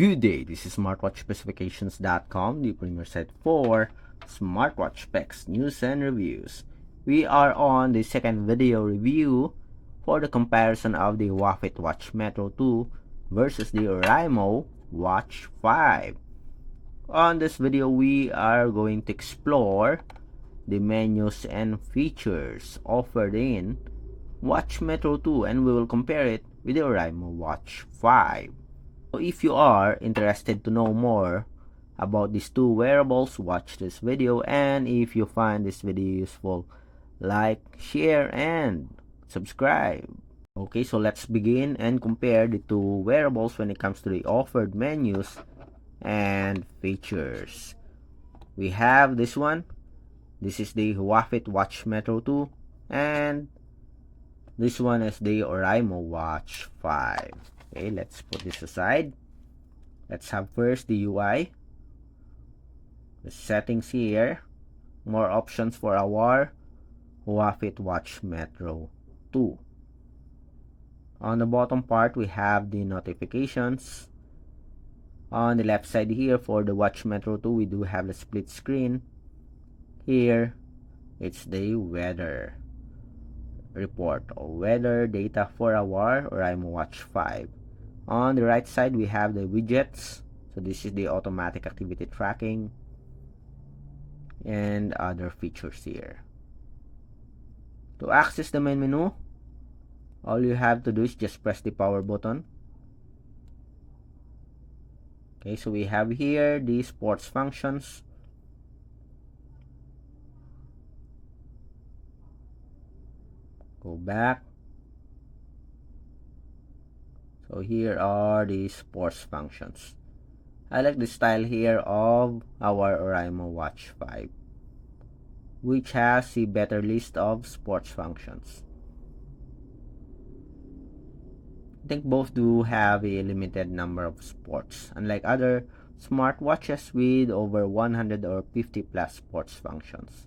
Good day, this is smartwatchspecifications.com, the premier site for smartwatch specs, news, and reviews. We are on the second video review for the comparison of the Huafit Watch Metro 2 versus the Oraimo Watch 5. On this video, we are going to explore the menus and features offered in Watch Metro 2, and we will compare it with the Oraimo Watch 5. So if you are interested to know more about these two wearables, watch this video, and if you find this video useful, like, share, and subscribe. Okay, so let's begin and compare the two wearables when it comes to the offered menus and features. We have this one. This is the Huafit Watch Metro 2, and this one is the Oraimo Watch 5. Okay, let's put this aside. Let's have first the UI. The settings here. More options for our Huafit Watch Metro 2. On the bottom part, we have the notifications. On the left side here for the Watch Metro 2, we do have the split screen. Here, it's the weather report or weather data for our Oraimo Watch 5. On the right side, we have the widgets. So this is the automatic activity tracking and other features here. To access the main menu, all you have to do is just press the power button. Okay, so we have here the sports functions. Go back. So here are the sports functions. I like the style here of our Oraimo Watch 5, which has a better list of sports functions. I think both do have a limited number of sports, unlike other smartwatches with over 100 or 50 plus sports functions.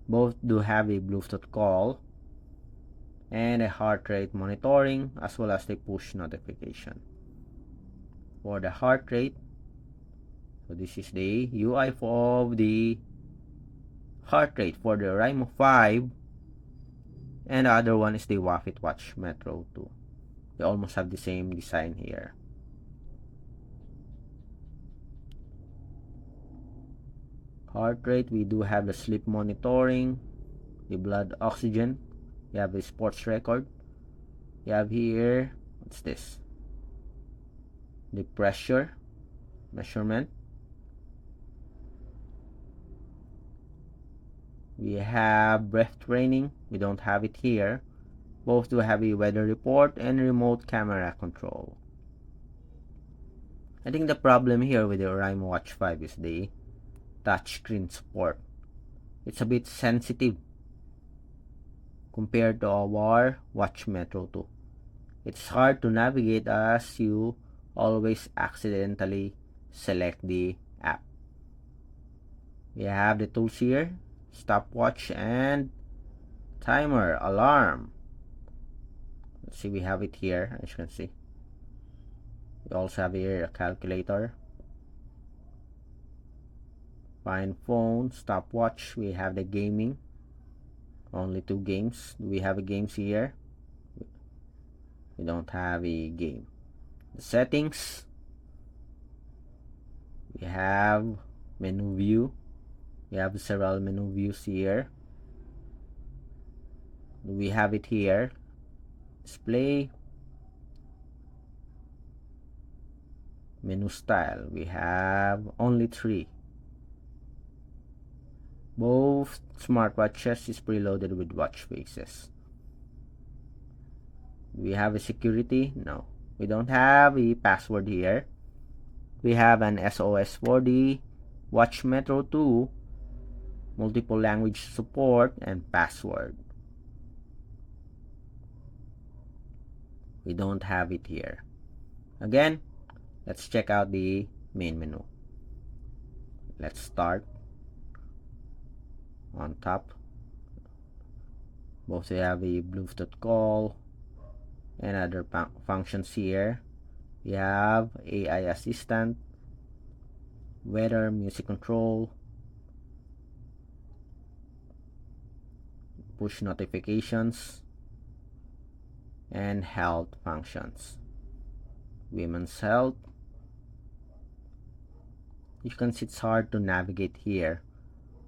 Both do have a Bluetooth call and a heart rate monitoring, as well as the push notification. For the heart rate, so this is the UI of the heart rate for the Oraimo 5, and the other one is the Huafit Watch Metro 2. They almost have the same design here. Heart rate, we do have the sleep monitoring, the blood oxygen, you have the sports record, you have here, what's this? The pressure measurement. We have breath training. We don't have it here. Both do have a weather report and remote camera control. I think the problem here with the Oraimo Watch 5 is the touchscreen support. It's a bit sensitive compared to our Watch Metro 2. It's hard to navigate as you always accidentally select the app. We have the tools here, stopwatch and timer, alarm. Let's see, we have it here, as you can see. We also have here a calculator, find phone, stopwatch. We have the gaming, only 2 games. Do we have a games here? We don't have a game. The settings, we have menu view. We have several menu views here. We have it here. Display, menu style, we have only 3. Both smartwatches is preloaded with watch faces. We have a security? No. We don't have a password here. We have an SOS for the Watch Metro 2, multiple language support, and password. We don't have it here. Again, let's check out the main menu. Let's start on top. Both have a Bluetooth call and other functions here. We have AI assistant, weather, music control, push notifications, and health functions. Women's health. You can see it's hard to navigate here.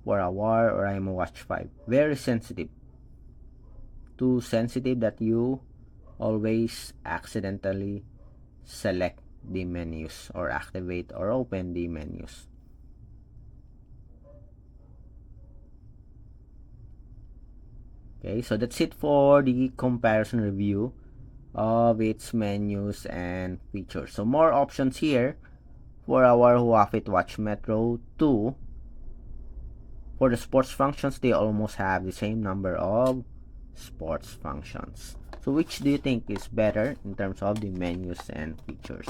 For our Oraimo Watch 5, very sensitive. Too sensitive that you always accidentally select the menus or activate or open the menus. Okay, so that's it for the comparison review of its menus and features. So more options here for our Huafit Watch Metro 2. For the sports functions, they almost have the same number of sports functions. So which do you think is better in terms of the menus and features?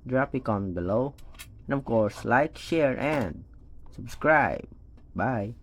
Drop a comment below. And of course, like, share, and subscribe. Bye.